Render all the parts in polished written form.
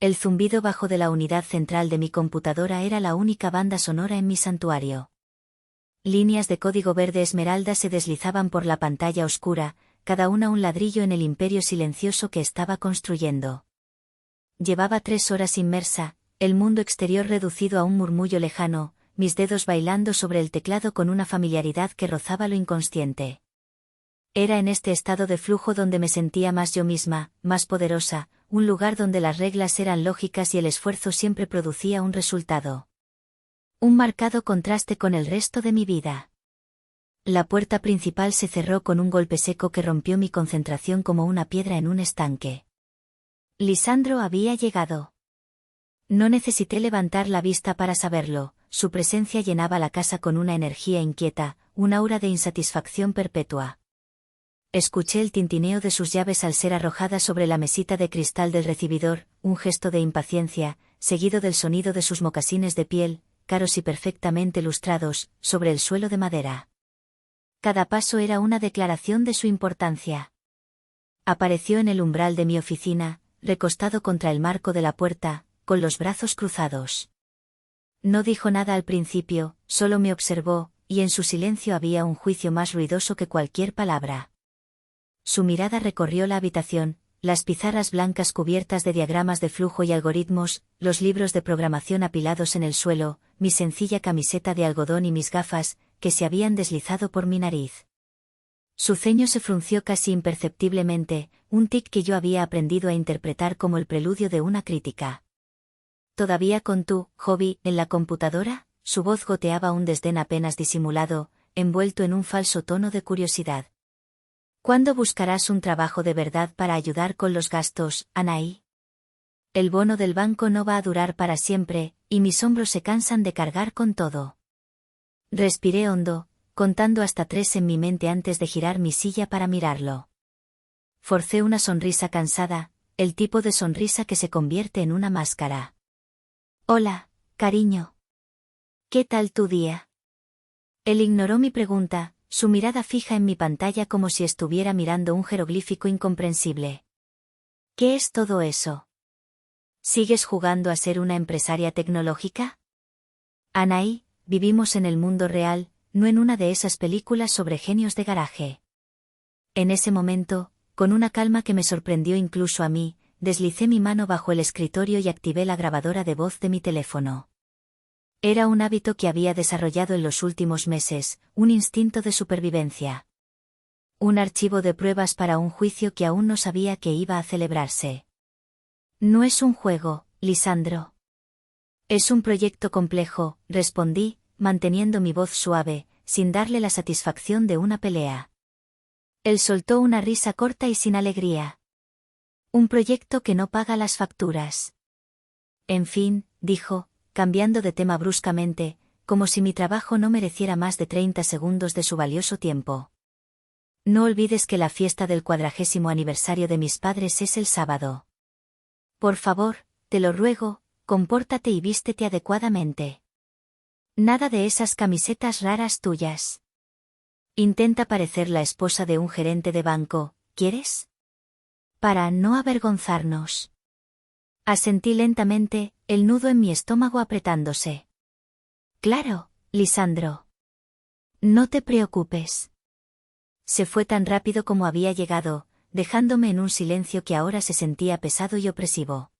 El zumbido bajo de la unidad central de mi computadora era la única banda sonora en mi santuario. Líneas de código verde esmeralda se deslizaban por la pantalla oscura, cada una un ladrillo en el imperio silencioso que estaba construyendo. Llevaba 3 horas inmersa, el mundo exterior reducido a un murmullo lejano, mis dedos bailando sobre el teclado con una familiaridad que rozaba lo inconsciente. Era en este estado de flujo donde me sentía más yo misma, más poderosa, un lugar donde las reglas eran lógicas y el esfuerzo siempre producía un resultado. Un marcado contraste con el resto de mi vida. La puerta principal se cerró con un golpe seco que rompió mi concentración como una piedra en un estanque. Lisandro había llegado. No necesité levantar la vista para saberlo, su presencia llenaba la casa con una energía inquieta, un aura de insatisfacción perpetua. Escuché el tintineo de sus llaves al ser arrojadas sobre la mesita de cristal del recibidor, un gesto de impaciencia, seguido del sonido de sus mocasines de piel, caros y perfectamente lustrados, sobre el suelo de madera. Cada paso era una declaración de su importancia. Apareció en el umbral de mi oficina, recostado contra el marco de la puerta, con los brazos cruzados. No dijo nada al principio, solo me observó, y en su silencio había un juicio más ruidoso que cualquier palabra. Su mirada recorrió la habitación, las pizarras blancas cubiertas de diagramas de flujo y algoritmos, los libros de programación apilados en el suelo, mi sencilla camiseta de algodón y mis gafas, que se habían deslizado por mi nariz. Su ceño se frunció casi imperceptiblemente, un tic que yo había aprendido a interpretar como el preludio de una crítica. ¿Todavía con tu hobby en la computadora? Su voz goteaba un desdén apenas disimulado, envuelto en un falso tono de curiosidad. ¿Cuándo buscarás un trabajo de verdad para ayudar con los gastos, Anaí? El bono del banco no va a durar para siempre, y mis hombros se cansan de cargar con todo. Respiré hondo, contando hasta 3 en mi mente antes de girar mi silla para mirarlo. Forcé una sonrisa cansada, el tipo de sonrisa que se convierte en una máscara. Hola, cariño. ¿Qué tal tu día? Él ignoró mi pregunta, su mirada fija en mi pantalla como si estuviera mirando un jeroglífico incomprensible. ¿Qué es todo eso? ¿Sigues jugando a ser una empresaria tecnológica? Anaí, vivimos en el mundo real, no en una de esas películas sobre genios de garaje. En ese momento, con una calma que me sorprendió incluso a mí, deslicé mi mano bajo el escritorio y activé la grabadora de voz de mi teléfono. Era un hábito que había desarrollado en los últimos meses, un instinto de supervivencia. Un archivo de pruebas para un juicio que aún no sabía que iba a celebrarse. No es un juego, Lisandro. Es un proyecto complejo, respondí, manteniendo mi voz suave, sin darle la satisfacción de una pelea. Él soltó una risa corta y sin alegría. Un proyecto que no paga las facturas. En fin, dijo, cambiando de tema bruscamente, como si mi trabajo no mereciera más de 30 segundos de su valioso tiempo. No olvides que la fiesta del 40º aniversario de mis padres es el sábado. Por favor, te lo ruego, compórtate y vístete adecuadamente. Nada de esas camisetas raras tuyas. Intenta parecer la esposa de un gerente de banco, ¿quieres? Para no avergonzarnos. Asentí lentamente, el nudo en mi estómago apretándose. Claro, Lisandro. No te preocupes. Se fue tan rápido como había llegado, dejándome en un silencio que ahora se sentía pesado y opresivo.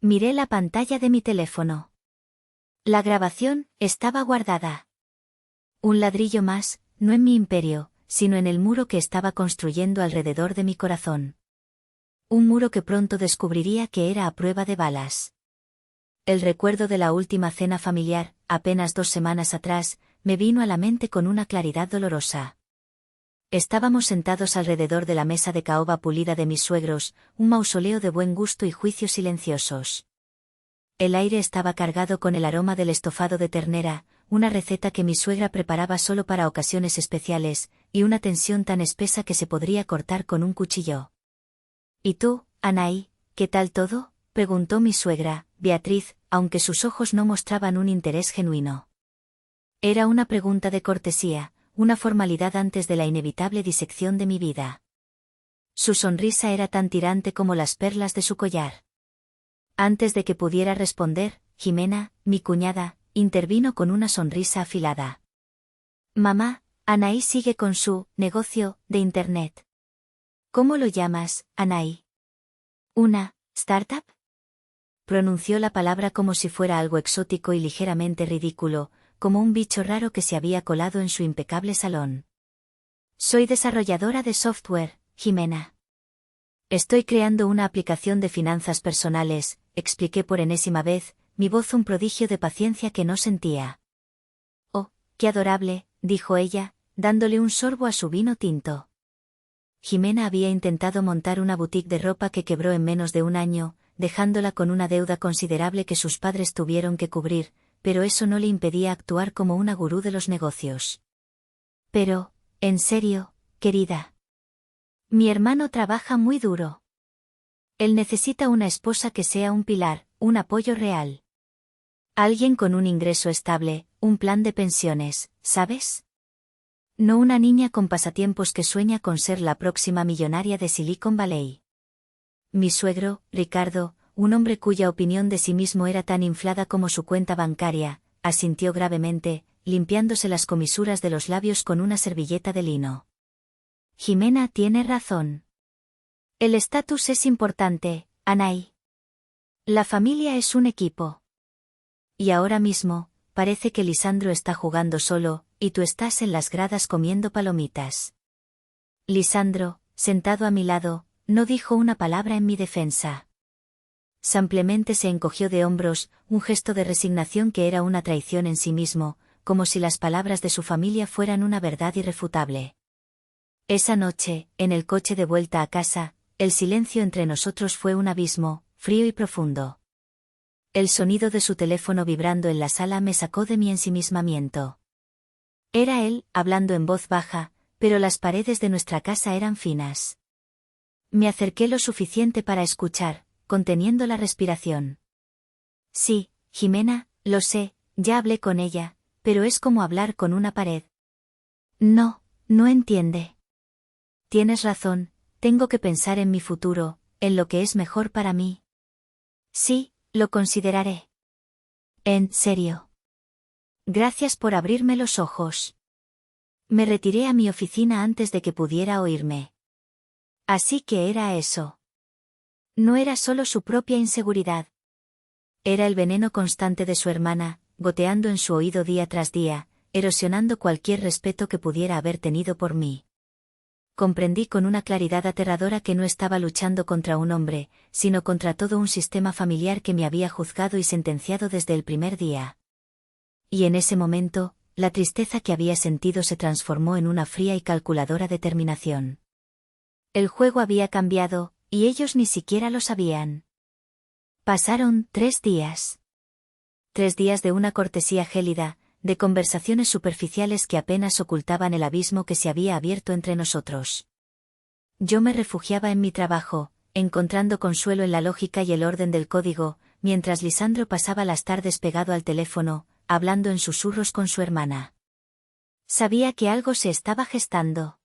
Miré la pantalla de mi teléfono. La grabación estaba guardada. Un ladrillo más, no en mi imperio, sino en el muro que estaba construyendo alrededor de mi corazón. Un muro que pronto descubriría que era a prueba de balas. El recuerdo de la última cena familiar, apenas 2 semanas atrás, me vino a la mente con una claridad dolorosa. Estábamos sentados alrededor de la mesa de caoba pulida de mis suegros, un mausoleo de buen gusto y juicios silenciosos. El aire estaba cargado con el aroma del estofado de ternera, una receta que mi suegra preparaba solo para ocasiones especiales, y una tensión tan espesa que se podría cortar con un cuchillo. ¿Y tú, Anaí, qué tal todo?, preguntó mi suegra, Beatriz, aunque sus ojos no mostraban un interés genuino. Era una pregunta de cortesía, una formalidad antes de la inevitable disección de mi vida. Su sonrisa era tan tirante como las perlas de su collar. Antes de que pudiera responder, Jimena, mi cuñada, intervino con una sonrisa afilada. Mamá, Anaí sigue con su negocio de Internet. ¿Cómo lo llamas, Anaí? ¿Una startup? Pronunció la palabra como si fuera algo exótico y ligeramente ridículo, como un bicho raro que se había colado en su impecable salón. Soy desarrolladora de software, Jimena. Estoy creando una aplicación de finanzas personales, expliqué por enésima vez, mi voz un prodigio de paciencia que no sentía. Oh, qué adorable, dijo ella, dándole un sorbo a su vino tinto. Jimena había intentado montar una boutique de ropa que quebró en menos de un año, dejándola con una deuda considerable que sus padres tuvieron que cubrir, pero eso no le impedía actuar como una gurú de los negocios. Pero, en serio, querida. Mi hermano trabaja muy duro. Él necesita una esposa que sea un pilar, un apoyo real. Alguien con un ingreso estable, un plan de pensiones, ¿sabes? No una niña con pasatiempos que sueña con ser la próxima millonaria de Silicon Valley. Mi suegro, Ricardo, un hombre cuya opinión de sí mismo era tan inflada como su cuenta bancaria, asintió gravemente, limpiándose las comisuras de los labios con una servilleta de lino. Jimena tiene razón. El estatus es importante, Anaí. La familia es un equipo. Y ahora mismo, parece que Lisandro está jugando solo, y tú estás en las gradas comiendo palomitas. Lisandro, sentado a mi lado, no dijo una palabra en mi defensa. Simplemente se encogió de hombros, un gesto de resignación que era una traición en sí mismo, como si las palabras de su familia fueran una verdad irrefutable. Esa noche, en el coche de vuelta a casa, el silencio entre nosotros fue un abismo, frío y profundo. El sonido de su teléfono vibrando en la sala me sacó de mi ensimismamiento. Era él, hablando en voz baja, pero las paredes de nuestra casa eran finas. Me acerqué lo suficiente para escuchar, conteniendo la respiración. Sí, Jimena, lo sé, ya hablé con ella, pero es como hablar con una pared. No, no entiende. Tienes razón, tengo que pensar en mi futuro, en lo que es mejor para mí. Sí, lo consideraré. En serio. Gracias por abrirme los ojos. Me retiré a mi oficina antes de que pudiera oírme. Así que era eso. No era solo su propia inseguridad. Era el veneno constante de su hermana, goteando en su oído día tras día, erosionando cualquier respeto que pudiera haber tenido por mí. Comprendí con una claridad aterradora que no estaba luchando contra un hombre, sino contra todo un sistema familiar que me había juzgado y sentenciado desde el primer día. Y en ese momento, la tristeza que había sentido se transformó en una fría y calculadora determinación. El juego había cambiado, y ellos ni siquiera lo sabían. Pasaron 3 días. 3 días de una cortesía gélida, de conversaciones superficiales que apenas ocultaban el abismo que se había abierto entre nosotros. Yo me refugiaba en mi trabajo, encontrando consuelo en la lógica y el orden del código, mientras Lisandro pasaba las tardes pegado al teléfono, hablando en susurros con su hermana. Sabía que algo se estaba gestando.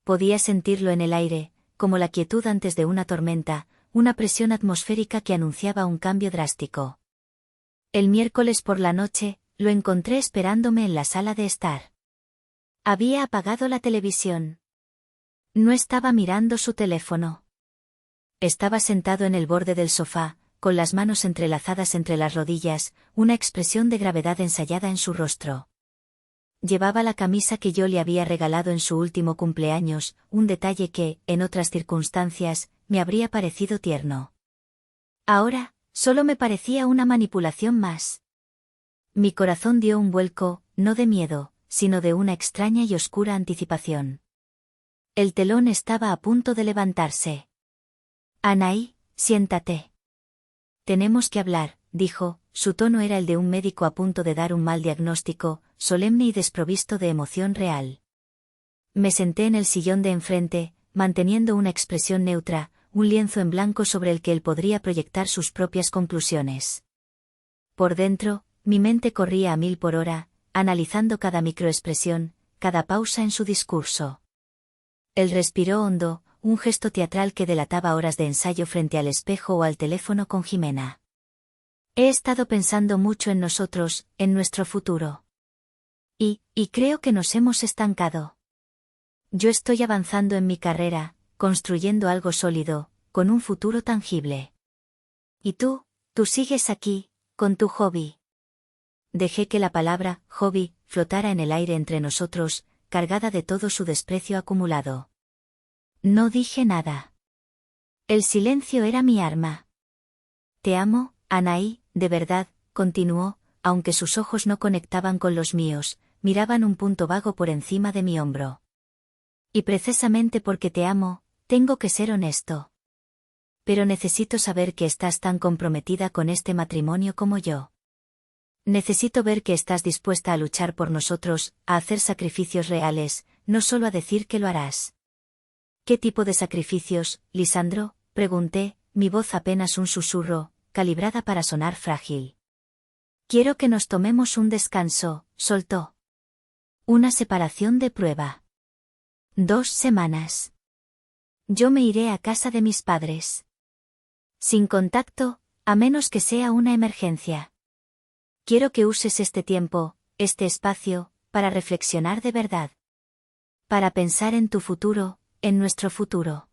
Podía sentirlo en el aire, como la quietud antes de una tormenta, una presión atmosférica que anunciaba un cambio drástico. El miércoles por la noche, lo encontré esperándome en la sala de estar. Había apagado la televisión. No estaba mirando su teléfono. Estaba sentado en el borde del sofá, con las manos entrelazadas entre las rodillas, una expresión de gravedad ensayada en su rostro. Llevaba la camisa que yo le había regalado en su último cumpleaños, un detalle que, en otras circunstancias, me habría parecido tierno. Ahora, solo me parecía una manipulación más. Mi corazón dio un vuelco, no de miedo, sino de una extraña y oscura anticipación. El telón estaba a punto de levantarse. Anaí, siéntate. Tenemos que hablar, dijo, su tono era el de un médico a punto de dar un mal diagnóstico, solemne y desprovisto de emoción real. Me senté en el sillón de enfrente, manteniendo una expresión neutra, un lienzo en blanco sobre el que él podría proyectar sus propias conclusiones. Por dentro, mi mente corría a 1000 por hora, analizando cada microexpresión, cada pausa en su discurso. Él respiró hondo, un gesto teatral que delataba horas de ensayo frente al espejo o al teléfono con Jimena. He estado pensando mucho en nosotros, en nuestro futuro. Y creo que nos hemos estancado. Yo estoy avanzando en mi carrera, construyendo algo sólido, con un futuro tangible. Y tú sigues aquí, con tu hobby. Dejé que la palabra, hobby, flotara en el aire entre nosotros, cargada de todo su desprecio acumulado. No dije nada. El silencio era mi arma. Te amo, Anaí, de verdad, continuó, aunque sus ojos no conectaban con los míos, miraban un punto vago por encima de mi hombro. Y precisamente porque te amo, tengo que ser honesto. Pero necesito saber que estás tan comprometida con este matrimonio como yo. Necesito ver que estás dispuesta a luchar por nosotros, a hacer sacrificios reales, no solo a decir que lo harás. ¿Qué tipo de sacrificios, Lisandro?, pregunté, mi voz apenas un susurro, calibrada para sonar frágil. Quiero que nos tomemos un descanso, soltó. Una separación de prueba. 2 semanas. Yo me iré a casa de mis padres. Sin contacto, a menos que sea una emergencia. Quiero que uses este tiempo, este espacio, para reflexionar de verdad. Para pensar en tu futuro, en nuestro futuro.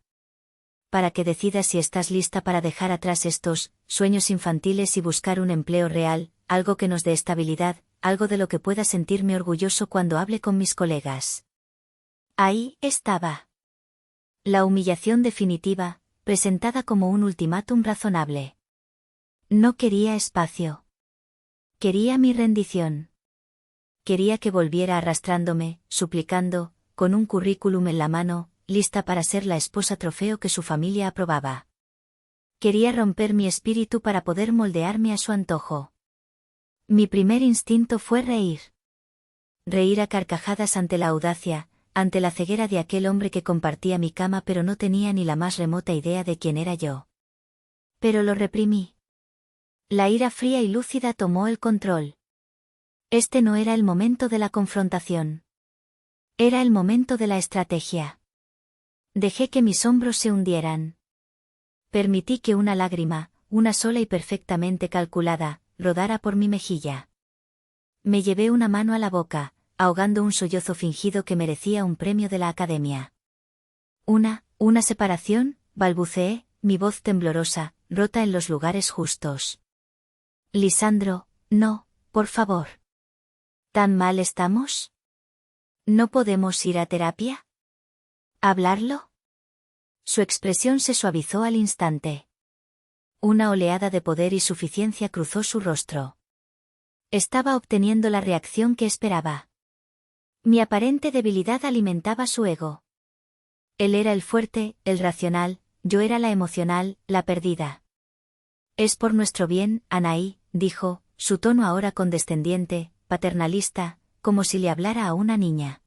Para que decidas si estás lista para dejar atrás estos sueños infantiles y buscar un empleo real, algo que nos dé estabilidad, algo de lo que pueda sentirme orgulloso cuando hable con mis colegas. Ahí estaba. La humillación definitiva, presentada como un ultimátum razonable. No quería espacio. Quería mi rendición. Quería que volviera arrastrándome, suplicando, con un currículum en la mano, lista para ser la esposa trofeo que su familia aprobaba. Quería romper mi espíritu para poder moldearme a su antojo. Mi primer instinto fue reír. Reír a carcajadas ante la audacia, ante la ceguera de aquel hombre que compartía mi cama pero no tenía ni la más remota idea de quién era yo. Pero lo reprimí. La ira fría y lúcida tomó el control. Este no era el momento de la confrontación. Era el momento de la estrategia. Dejé que mis hombros se hundieran. Permití que una lágrima, una sola y perfectamente calculada, rodara por mi mejilla. Me llevé una mano a la boca, ahogando un sollozo fingido que merecía un premio de la Academia. Una separación, balbuceé, mi voz temblorosa, rota en los lugares justos. Lisandro, no, por favor. ¿Tan mal estamos? ¿No podemos ir a terapia? ¿Hablarlo? Su expresión se suavizó al instante. Una oleada de poder y suficiencia cruzó su rostro. Estaba obteniendo la reacción que esperaba. Mi aparente debilidad alimentaba su ego. Él era el fuerte, el racional, yo era la emocional, la perdida. Es por nuestro bien, Anaí, dijo, su tono ahora condescendiente, paternalista, como si le hablara a una niña.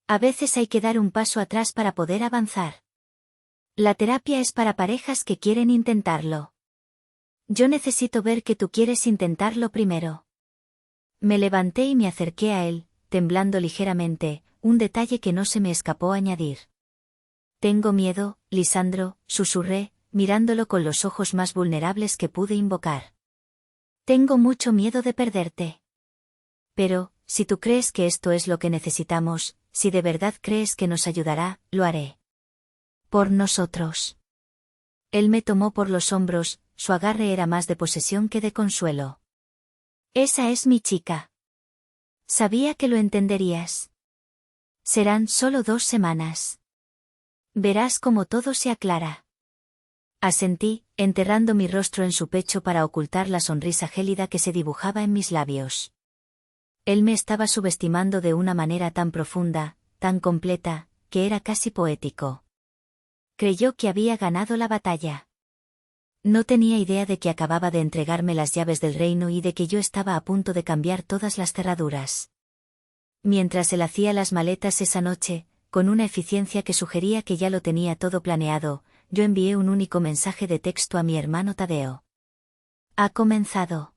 A veces hay que dar un paso atrás para poder avanzar. La terapia es para parejas que quieren intentarlo. Yo necesito ver que tú quieres intentarlo primero. Me levanté y me acerqué a él, temblando ligeramente, un detalle que no se me escapó añadir. Tengo miedo, Lisandro, susurré, mirándolo con los ojos más vulnerables que pude invocar. Tengo mucho miedo de perderte. Pero, si tú crees que esto es lo que necesitamos, si de verdad crees que nos ayudará, lo haré. Por nosotros. Él me tomó por los hombros, su agarre era más de posesión que de consuelo. Esa es mi chica. Sabía que lo entenderías. Serán solo 2 semanas. Verás cómo todo se aclara. Asentí, enterrando mi rostro en su pecho para ocultar la sonrisa gélida que se dibujaba en mis labios. Él me estaba subestimando de una manera tan profunda, tan completa, que era casi poético. Creyó que había ganado la batalla. No tenía idea de que acababa de entregarme las llaves del reino y de que yo estaba a punto de cambiar todas las cerraduras. Mientras él hacía las maletas esa noche, con una eficiencia que sugería que ya lo tenía todo planeado, yo envié un único mensaje de texto a mi hermano Tadeo. Ha comenzado.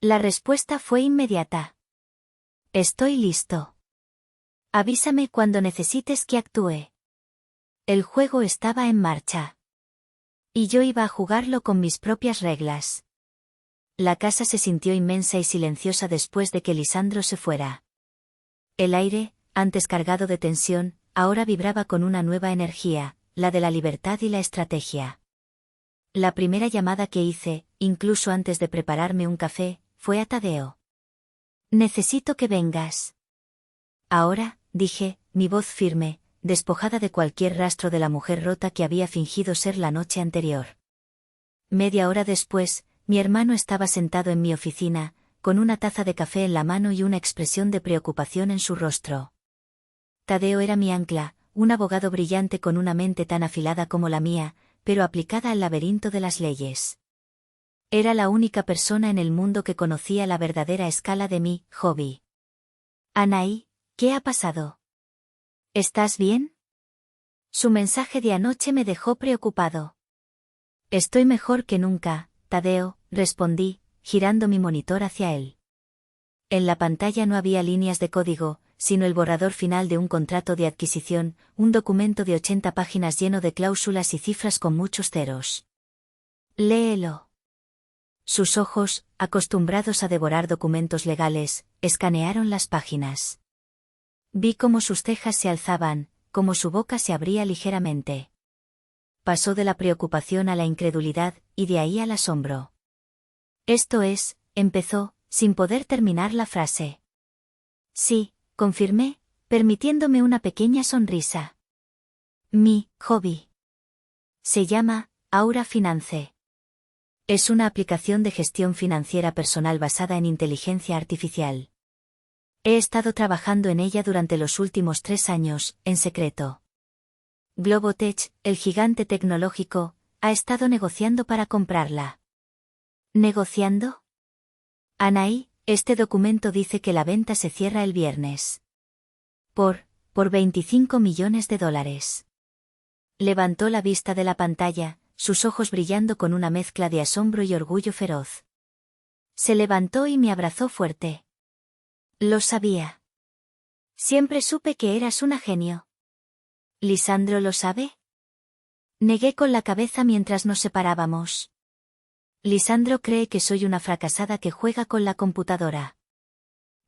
La respuesta fue inmediata. Estoy listo. Avísame cuando necesites que actúe. El juego estaba en marcha. Y yo iba a jugarlo con mis propias reglas. La casa se sintió inmensa y silenciosa después de que Lisandro se fuera. El aire, antes cargado de tensión, ahora vibraba con una nueva energía, la de la libertad y la estrategia. La primera llamada que hice, incluso antes de prepararme un café, fue a Tadeo. «Necesito que vengas». «Ahora», dije, mi voz firme, despojada de cualquier rastro de la mujer rota que había fingido ser la noche anterior. Media hora después, mi hermano estaba sentado en mi oficina, con una taza de café en la mano y una expresión de preocupación en su rostro. Tadeo era mi ancla, un abogado brillante con una mente tan afilada como la mía, pero aplicada al laberinto de las leyes. Era la única persona en el mundo que conocía la verdadera escala de mi hobby. «Anaí, ¿qué ha pasado? ¿Estás bien?» Su mensaje de anoche me dejó preocupado. «Estoy mejor que nunca, Tadeo», respondí, girando mi monitor hacia él. En la pantalla no había líneas de código, sino el borrador final de un contrato de adquisición, un documento de 80 páginas lleno de cláusulas y cifras con muchos ceros. «Léelo». Sus ojos, acostumbrados a devorar documentos legales, escanearon las páginas. Vi cómo sus cejas se alzaban, cómo su boca se abría ligeramente. Pasó de la preocupación a la incredulidad, y de ahí al asombro. «Esto es», empezó, sin poder terminar la frase. «Sí», confirmé, permitiéndome una pequeña sonrisa. «Mi hobby. Se llama Aura Finance. Es una aplicación de gestión financiera personal basada en inteligencia artificial. He estado trabajando en ella durante los últimos 3 años, en secreto. Globotech, el gigante tecnológico, ha estado negociando para comprarla». «¿Negociando?» «Anaí, este documento dice que la venta se cierra el viernes. Por $25 millones». Levantó la vista de la pantalla, sus ojos brillando con una mezcla de asombro y orgullo feroz. Se levantó y me abrazó fuerte. «Lo sabía. Siempre supe que eras una genio». «¿Lisandro lo sabe?» Negué con la cabeza mientras nos separábamos. «Lisandro cree que soy una fracasada que juega con la computadora.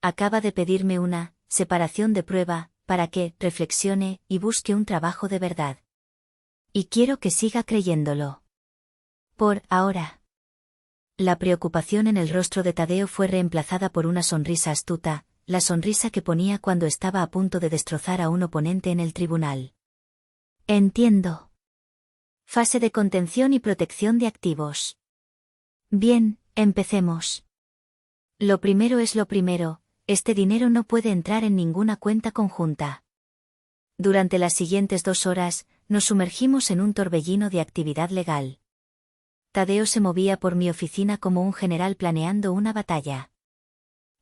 Acaba de pedirme una separación de prueba, para que reflexione y busque un trabajo de verdad. Y quiero que siga creyéndolo. Por ahora». La preocupación en el rostro de Tadeo fue reemplazada por una sonrisa astuta, la sonrisa que ponía cuando estaba a punto de destrozar a un oponente en el tribunal. «Entiendo. Fase de contención y protección de activos. Bien, empecemos. Lo primero es lo primero, este dinero no puede entrar en ninguna cuenta conjunta». Durante las siguientes 2 horas, nos sumergimos en un torbellino de actividad legal. Tadeo se movía por mi oficina como un general planeando una batalla.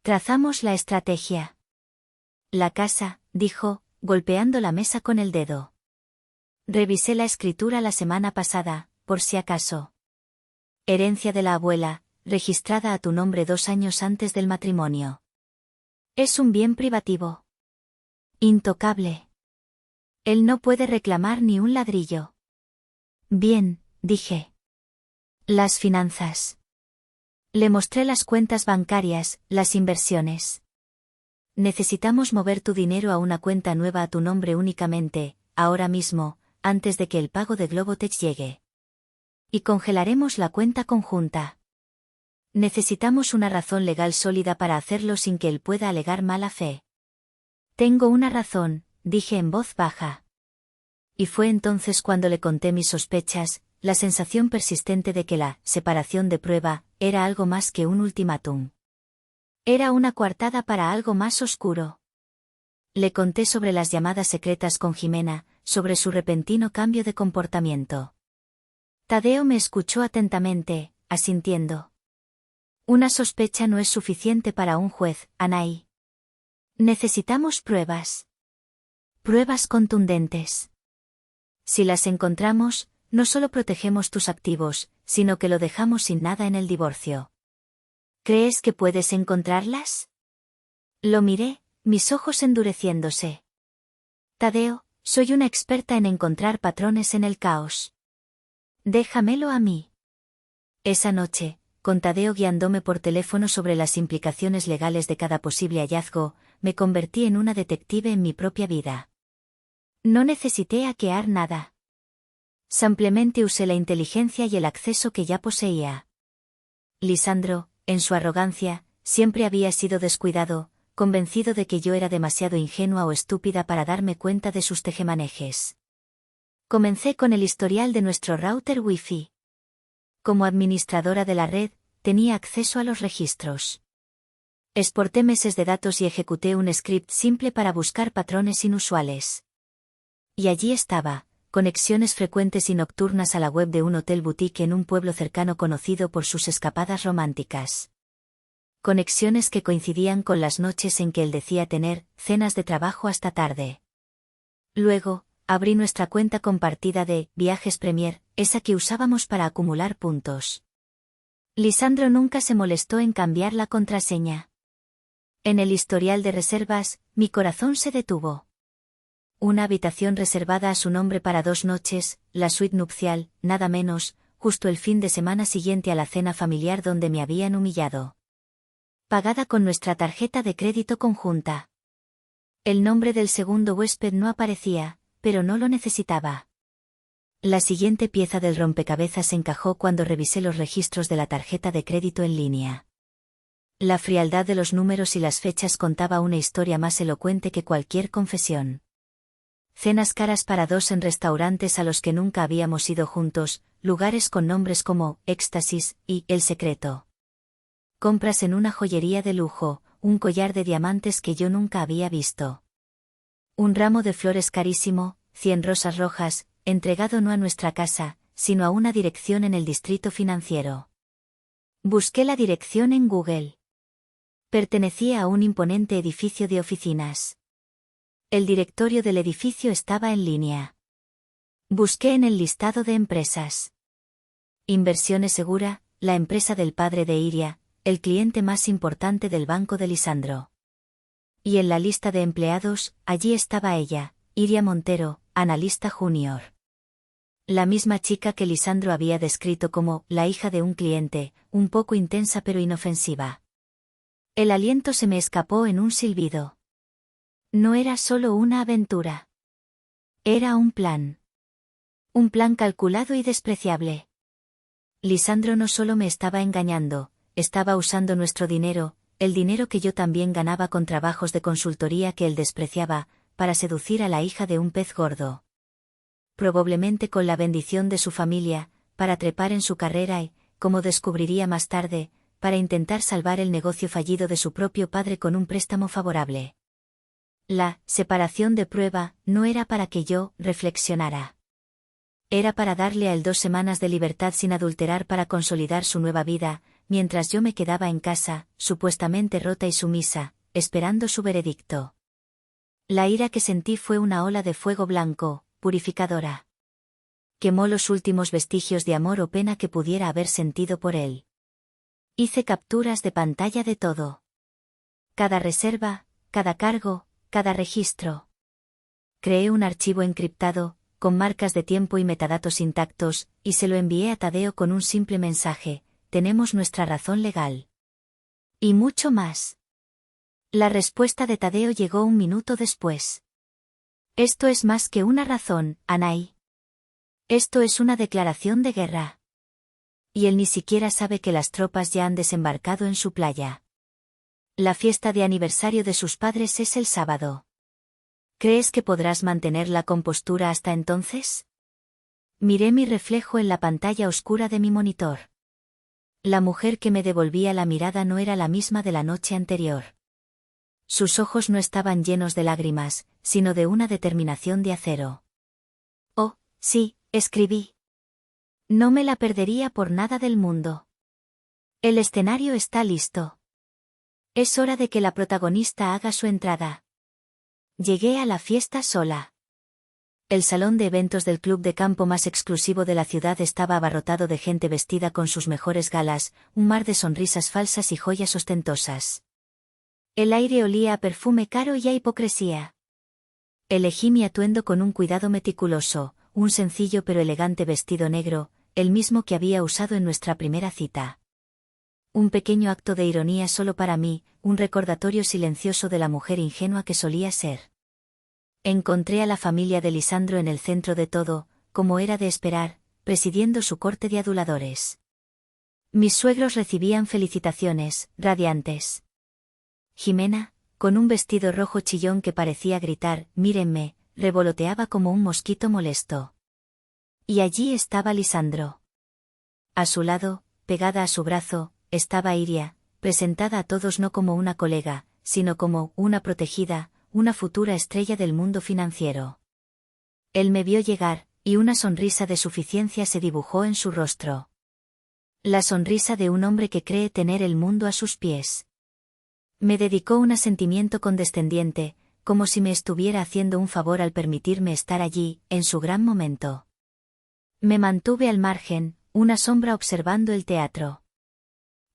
Trazamos la estrategia. «La casa», dijo, golpeando la mesa con el dedo. «Revisé la escritura la semana pasada, por si acaso. Herencia de la abuela, registrada a tu nombre 2 años antes del matrimonio. Es un bien privativo. Intocable. Él no puede reclamar ni un ladrillo». «Bien», dije. «Las finanzas». Le mostré las cuentas bancarias, las inversiones. «Necesitamos mover tu dinero a una cuenta nueva a tu nombre únicamente, ahora mismo, antes de que el pago de Globotech llegue. Y congelaremos la cuenta conjunta. Necesitamos una razón legal sólida para hacerlo sin que él pueda alegar mala fe». «Tengo una razón», dije en voz baja. Y fue entonces cuando le conté mis sospechas, la sensación persistente de que la separación de prueba era algo más que un ultimátum. Era una coartada para algo más oscuro. Le conté sobre las llamadas secretas con Jimena, sobre su repentino cambio de comportamiento. Tadeo me escuchó atentamente, asintiendo. «Una sospecha no es suficiente para un juez, Anaí. Necesitamos pruebas. Pruebas contundentes. Si las encontramos, no solo protegemos tus activos, sino que lo dejamos sin nada en el divorcio. ¿Crees que puedes encontrarlas?» Lo miré, mis ojos endureciéndose. «Tadeo, Soy una experta en encontrar patrones en el caos. Déjamelo a mí. Esa noche, con Tadeo guiándome por teléfono sobre las implicaciones legales de cada posible hallazgo, me convertí en una detective en mi propia vida. No necesité hackear nada. Simplemente usé la inteligencia y el acceso que ya poseía. Lisandro, en su arrogancia, siempre había sido descuidado, convencido de que yo era demasiado ingenua o estúpida para darme cuenta de sus tejemanejes. Comencé con el historial de nuestro router Wi-Fi. Como administradora de la red, tenía acceso a los registros. Exporté meses de datos y ejecuté un script simple para buscar patrones inusuales. Y allí estaba, conexiones frecuentes y nocturnas a la web de un hotel boutique en un pueblo cercano conocido por sus escapadas románticas. Conexiones que coincidían con las noches en que él decía tener cenas de trabajo hasta tarde. Luego, abrí nuestra cuenta compartida de Viajes Premier, esa que usábamos para acumular puntos. Lisandro nunca se molestó en cambiar la contraseña. En el historial de reservas, mi corazón se detuvo. Una habitación reservada a su nombre para 2 noches, la suite nupcial, nada menos, justo el fin de semana siguiente a la cena familiar donde me habían humillado. Pagada con nuestra tarjeta de crédito conjunta. El nombre del segundo huésped no aparecía, pero no lo necesitaba. La siguiente pieza del rompecabezas encajó cuando revisé los registros de la tarjeta de crédito en línea. La frialdad de los números y las fechas contaba una historia más elocuente que cualquier confesión. Cenas caras para 2 en restaurantes a los que nunca habíamos ido juntos, lugares con nombres como Éxtasis y El Secreto. Compras en una joyería de lujo, un collar de diamantes que yo nunca había visto. Un ramo de flores carísimo, 100 rosas rojas, entregado no a nuestra casa, sino a una dirección en el distrito financiero. Busqué la dirección en Google. Pertenecía a un imponente edificio de oficinas. El directorio del edificio estaba en línea. Busqué en el listado de empresas. Inversiones Segura, la empresa del padre de Iria, el cliente más importante del banco de Lisandro. Y en la lista de empleados, allí estaba ella, Iria Montero, analista junior. La misma chica que Lisandro había descrito como la hija de un cliente, un poco intensa pero inofensiva. El aliento se me escapó en un silbido. No era solo una aventura. Era un plan. Un plan calculado y despreciable. Lisandro no solo me estaba engañando, estaba usando nuestro dinero, el dinero que yo también ganaba con trabajos de consultoría que él despreciaba, para seducir a la hija de un pez gordo. Probablemente con la bendición de su familia, para trepar en su carrera y, como descubriría más tarde, para intentar salvar el negocio fallido de su propio padre con un préstamo favorable. La separación de prueba no era para que yo reflexionara. Era para darle a él 2 semanas de libertad sin adulterar para consolidar su nueva vida, mientras yo me quedaba en casa, supuestamente rota y sumisa, esperando su veredicto. La ira que sentí fue una ola de fuego blanco, purificadora. Quemó los últimos vestigios de amor o pena que pudiera haber sentido por él. Hice capturas de pantalla de todo. Cada reserva, cada cargo, cada registro. Creé un archivo encriptado, con marcas de tiempo y metadatos intactos, y se lo envié a Tadeo con un simple mensaje: tenemos nuestra razón legal. Y mucho más. La respuesta de Tadeo llegó 1 minuto después. Esto es más que una razón, Anai. Esto es una declaración de guerra. Y él ni siquiera sabe que las tropas ya han desembarcado en su playa. La fiesta de aniversario de sus padres es el sábado. ¿Crees que podrás mantener la compostura hasta entonces? Miré mi reflejo en la pantalla oscura de mi monitor. La mujer que me devolvía la mirada no era la misma de la noche anterior. Sus ojos no estaban llenos de lágrimas, sino de una determinación de acero. Oh, sí, escribí. No me la perdería por nada del mundo. El escenario está listo. Es hora de que la protagonista haga su entrada. Llegué a la fiesta sola. El salón de eventos del club de campo más exclusivo de la ciudad estaba abarrotado de gente vestida con sus mejores galas, un mar de sonrisas falsas y joyas ostentosas. El aire olía a perfume caro y a hipocresía. Elegí mi atuendo con un cuidado meticuloso, un sencillo pero elegante vestido negro, el mismo que había usado en nuestra primera cita. Un pequeño acto de ironía solo para mí, un recordatorio silencioso de la mujer ingenua que solía ser. Encontré a la familia de Lisandro en el centro de todo, como era de esperar, presidiendo su corte de aduladores. Mis suegros recibían felicitaciones, radiantes. Jimena, con un vestido rojo chillón que parecía gritar, mírenme, revoloteaba como un mosquito molesto. Y allí estaba Lisandro. A su lado, pegada a su brazo, estaba Iria, presentada a todos no como una colega, sino como una protegida, una futura estrella del mundo financiero. Él me vio llegar, y una sonrisa de suficiencia se dibujó en su rostro. La sonrisa de un hombre que cree tener el mundo a sus pies. Me dedicó un asentimiento condescendiente, como si me estuviera haciendo un favor al permitirme estar allí, en su gran momento. Me mantuve al margen, una sombra observando el teatro.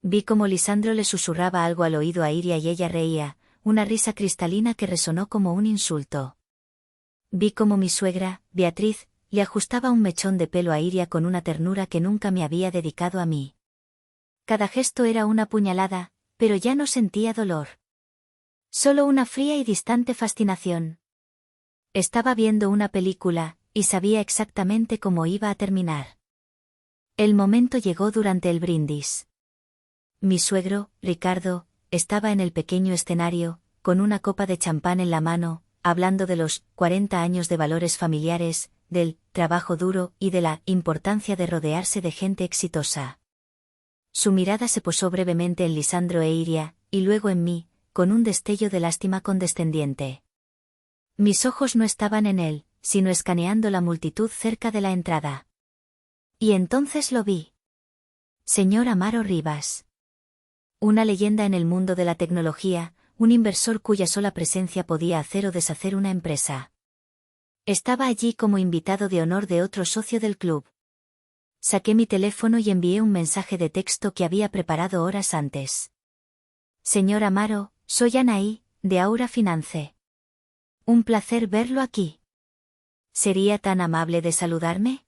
Vi cómo Lisandro le susurraba algo al oído a Iria y ella reía, una risa cristalina que resonó como un insulto. Vi cómo mi suegra, Beatriz, le ajustaba un mechón de pelo a Iria con una ternura que nunca me había dedicado a mí. Cada gesto era una puñalada, pero ya no sentía dolor. Solo una fría y distante fascinación. Estaba viendo una película, y sabía exactamente cómo iba a terminar. El momento llegó durante el brindis. Mi suegro, Ricardo, estaba en el pequeño escenario, con una copa de champán en la mano, hablando de los 40 años de valores familiares, del trabajo duro y de la importancia de rodearse de gente exitosa. Su mirada se posó brevemente en Lisandro e Iria, y luego en mí, con un destello de lástima condescendiente. Mis ojos no estaban en él, sino escaneando la multitud cerca de la entrada. Y entonces lo vi. Señor Amaro Rivas. Una leyenda en el mundo de la tecnología, un inversor cuya sola presencia podía hacer o deshacer una empresa. Estaba allí como invitado de honor de otro socio del club. Saqué mi teléfono y envié un mensaje de texto que había preparado horas antes. Señor Amaro, soy Anaí, de Aura Finance. Un placer verlo aquí. ¿Sería tan amable de saludarme?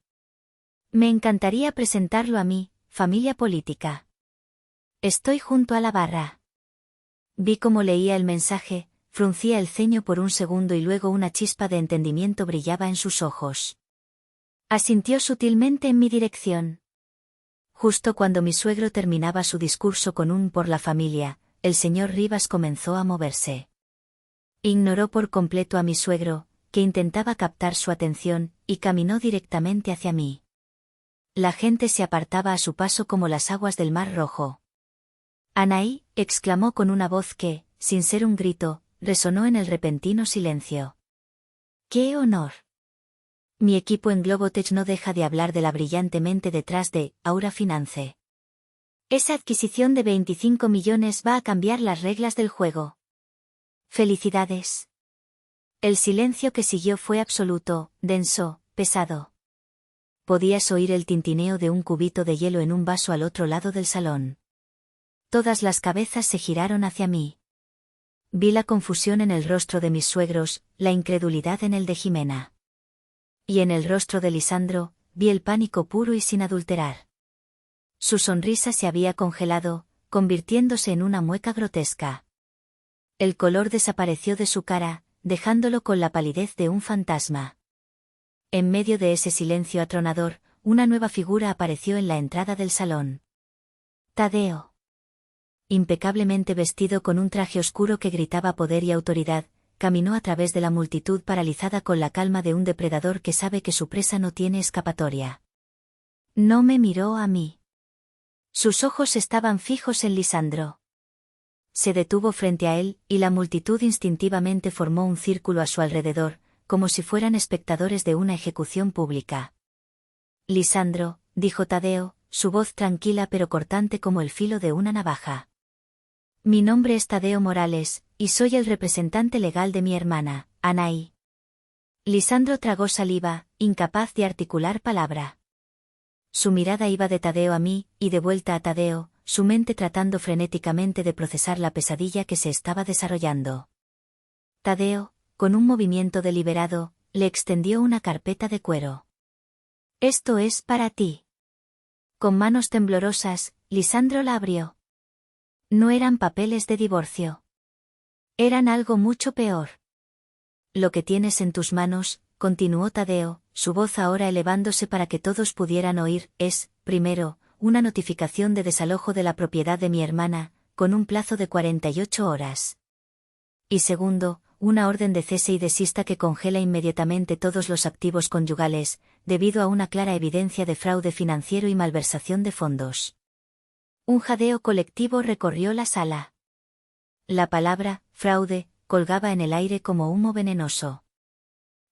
Me encantaría presentarlo a mi familia política. Estoy junto a la barra. Vi cómo leía el mensaje, fruncía el ceño por un segundo y luego una chispa de entendimiento brillaba en sus ojos. Asintió sutilmente en mi dirección. Justo cuando mi suegro terminaba su discurso con un por la familia, el señor Rivas comenzó a moverse. Ignoró por completo a mi suegro, que intentaba captar su atención, y caminó directamente hacia mí. La gente se apartaba a su paso como las aguas del Mar Rojo. Anaí, exclamó con una voz que, sin ser un grito, resonó en el repentino silencio. ¡Qué honor! Mi equipo en Globotech no deja de hablar de la brillante mente detrás de Aura Finance. Esa adquisición de 25 millones va a cambiar las reglas del juego. ¡Felicidades! El silencio que siguió fue absoluto, denso, pesado. Podías oír el tintineo de un cubito de hielo en un vaso al otro lado del salón. Todas las cabezas se giraron hacia mí. Vi la confusión en el rostro de mis suegros, la incredulidad en el de Jimena. Y en el rostro de Lisandro, vi el pánico puro y sin adulterar. Su sonrisa se había congelado, convirtiéndose en una mueca grotesca. El color desapareció de su cara, dejándolo con la palidez de un fantasma. En medio de ese silencio atronador, una nueva figura apareció en la entrada del salón. Tadeo. Impecablemente vestido con un traje oscuro que gritaba poder y autoridad, caminó a través de la multitud paralizada con la calma de un depredador que sabe que su presa no tiene escapatoria. No me miró a mí. Sus ojos estaban fijos en Lisandro. Se detuvo frente a él, y la multitud instintivamente formó un círculo a su alrededor, como si fueran espectadores de una ejecución pública. Lisandro, dijo Tadeo, su voz tranquila pero cortante como el filo de una navaja. Mi nombre es Tadeo Morales, y soy el representante legal de mi hermana, Anaí. Lisandro tragó saliva, incapaz de articular palabra. Su mirada iba de Tadeo a mí, y de vuelta a Tadeo, su mente tratando frenéticamente de procesar la pesadilla que se estaba desarrollando. Tadeo, con un movimiento deliberado, le extendió una carpeta de cuero. «Esto es para ti». Con manos temblorosas, Lisandro la abrió. No eran papeles de divorcio. Eran algo mucho peor. «Lo que tienes en tus manos», continuó Tadeo, su voz ahora elevándose para que todos pudieran oír, «es, primero, una notificación de desalojo de la propiedad de mi hermana, con un plazo de 48 horas. Y segundo, una orden de cese y desista que congela inmediatamente todos los activos conyugales, debido a una clara evidencia de fraude financiero y malversación de fondos». Un jadeo colectivo recorrió la sala. La palabra, fraude, colgaba en el aire como humo venenoso.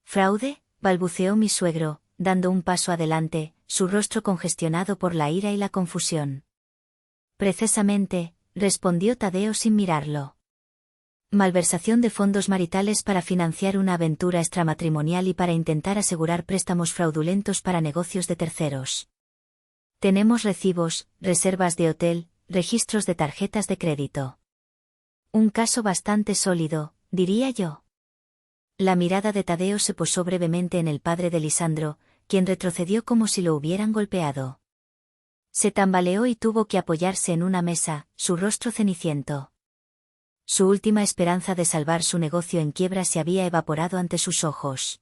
«¿Fraude?», balbuceó mi suegro, dando un paso adelante, su rostro congestionado por la ira y la confusión. «Precisamente», respondió Tadeo sin mirarlo. «Malversación de fondos maritales para financiar una aventura extramatrimonial y para intentar asegurar préstamos fraudulentos para negocios de terceros. Tenemos recibos, reservas de hotel, registros de tarjetas de crédito. Un caso bastante sólido, diría yo». La mirada de Tadeo se posó brevemente en el padre de Lisandro, quien retrocedió como si lo hubieran golpeado. Se tambaleó y tuvo que apoyarse en una mesa, su rostro ceniciento. Su última esperanza de salvar su negocio en quiebra se había evaporado ante sus ojos.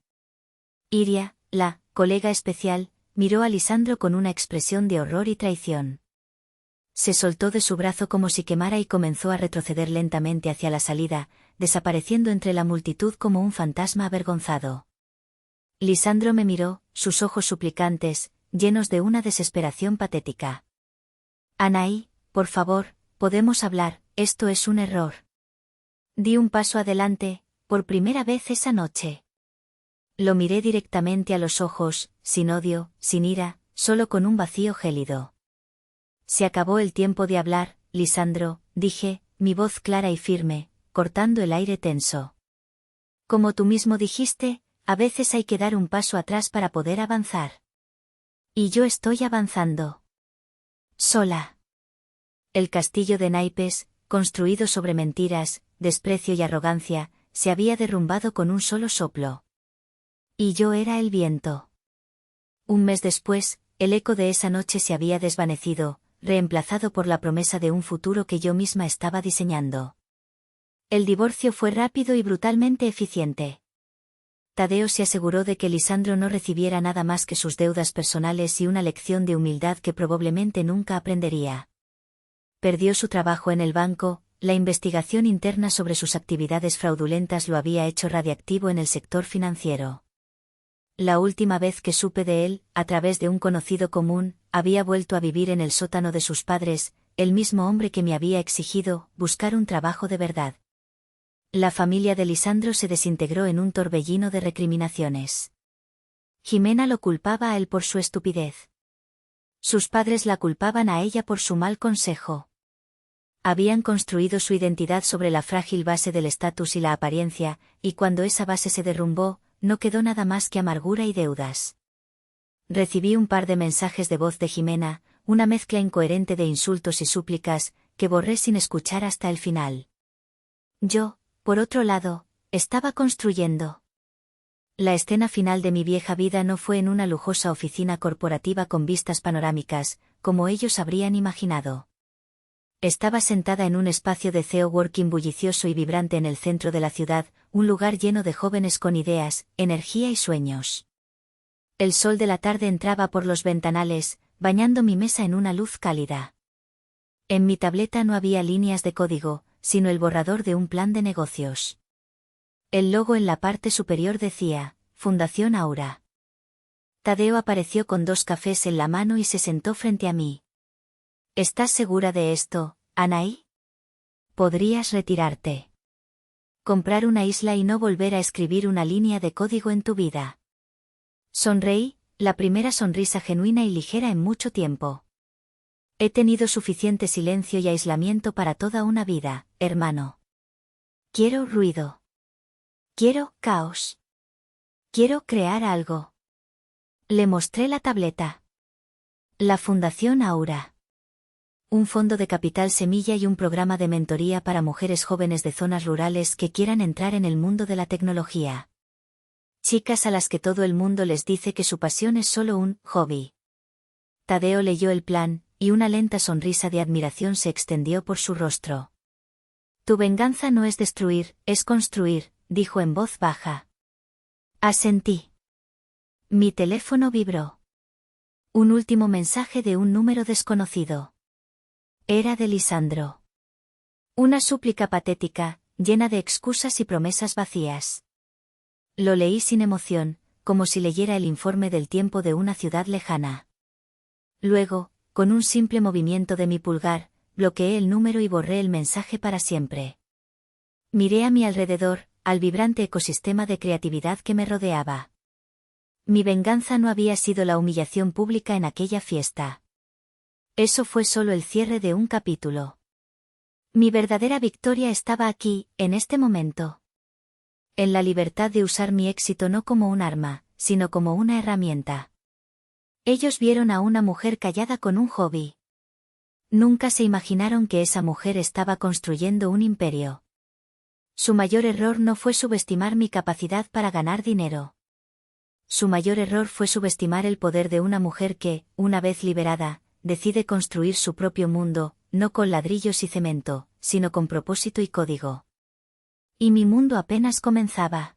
Iria, la colega especial, miró a Lisandro con una expresión de horror y traición. Se soltó de su brazo como si quemara y comenzó a retroceder lentamente hacia la salida, desapareciendo entre la multitud como un fantasma avergonzado. Lisandro me miró, sus ojos suplicantes, llenos de una desesperación patética. «Anaí, por favor, podemos hablar, esto es un error». Di un paso adelante, por primera vez esa noche. Lo miré directamente a los ojos, sin odio, sin ira, solo con un vacío gélido. «Se acabó el tiempo de hablar, Lisandro», dije, mi voz clara y firme, cortando el aire tenso. «Como tú mismo dijiste, a veces hay que dar un paso atrás para poder avanzar. Y yo estoy avanzando. Sola». El castillo de naipes, construido sobre mentiras, desprecio y arrogancia, se había derrumbado con un solo soplo. Y yo era el viento. Un mes después, el eco de esa noche se había desvanecido, reemplazado por la promesa de un futuro que yo misma estaba diseñando. El divorcio fue rápido y brutalmente eficiente. Tadeo se aseguró de que Lisandro no recibiera nada más que sus deudas personales y una lección de humildad que probablemente nunca aprendería. Perdió su trabajo en el banco, la investigación interna sobre sus actividades fraudulentas lo había hecho radiactivo en el sector financiero. La última vez que supe de él, a través de un conocido común, había vuelto a vivir en el sótano de sus padres, el mismo hombre que me había exigido buscar un trabajo de verdad. La familia de Lisandro se desintegró en un torbellino de recriminaciones. Jimena lo culpaba a él por su estupidez. Sus padres la culpaban a ella por su mal consejo. Habían construido su identidad sobre la frágil base del estatus y la apariencia, y cuando esa base se derrumbó, no quedó nada más que amargura y deudas. Recibí un par de mensajes de voz de Jimena, una mezcla incoherente de insultos y súplicas, que borré sin escuchar hasta el final. Yo, por otro lado, estaba construyendo. La escena final de mi vieja vida no fue en una lujosa oficina corporativa con vistas panorámicas, como ellos habrían imaginado. Estaba sentada en un espacio de coworking bullicioso y vibrante en el centro de la ciudad, un lugar lleno de jóvenes con ideas, energía y sueños. El sol de la tarde entraba por los ventanales, bañando mi mesa en una luz cálida. En mi tableta no había líneas de código, sino el borrador de un plan de negocios. El logo en la parte superior decía, Fundación Aura. Tadeo apareció con 2 cafés en la mano y se sentó frente a mí. ¿Estás segura de esto, Anaí? Podrías retirarte. Comprar una isla y no volver a escribir una línea de código en tu vida. Sonreí, la primera sonrisa genuina y ligera en mucho tiempo. He tenido suficiente silencio y aislamiento para toda una vida, hermano. Quiero ruido. Quiero caos. Quiero crear algo. Le mostré la tableta. La Fundación Aura. un fondo de capital semilla y un programa de mentoría para mujeres jóvenes de zonas rurales que quieran entrar en el mundo de la tecnología. Chicas a las que todo el mundo les dice que su pasión es solo un hobby. Tadeo leyó el plan, y una lenta sonrisa de admiración se extendió por su rostro. Tu venganza no es destruir, es construir, dijo en voz baja. Asentí. Mi teléfono vibró. Un último mensaje de un número desconocido. Era de Lisandro. Una súplica patética, llena de excusas y promesas vacías. Lo leí sin emoción, como si leyera el informe del tiempo de una ciudad lejana. Luego, con un simple movimiento de mi pulgar, bloqueé el número y borré el mensaje para siempre. Miré a mi alrededor, al vibrante ecosistema de creatividad que me rodeaba. Mi venganza no había sido la humillación pública en aquella fiesta. Eso fue solo el cierre de un capítulo. Mi verdadera victoria estaba aquí, en este momento. En la libertad de usar mi éxito no como un arma, sino como una herramienta. Ellos vieron a una mujer callada con un hobby. Nunca se imaginaron que esa mujer estaba construyendo un imperio. Su mayor error no fue subestimar mi capacidad para ganar dinero. Su mayor error fue subestimar el poder de una mujer que, una vez liberada, decide construir su propio mundo, no con ladrillos y cemento, sino con propósito y código. Y mi mundo apenas comenzaba.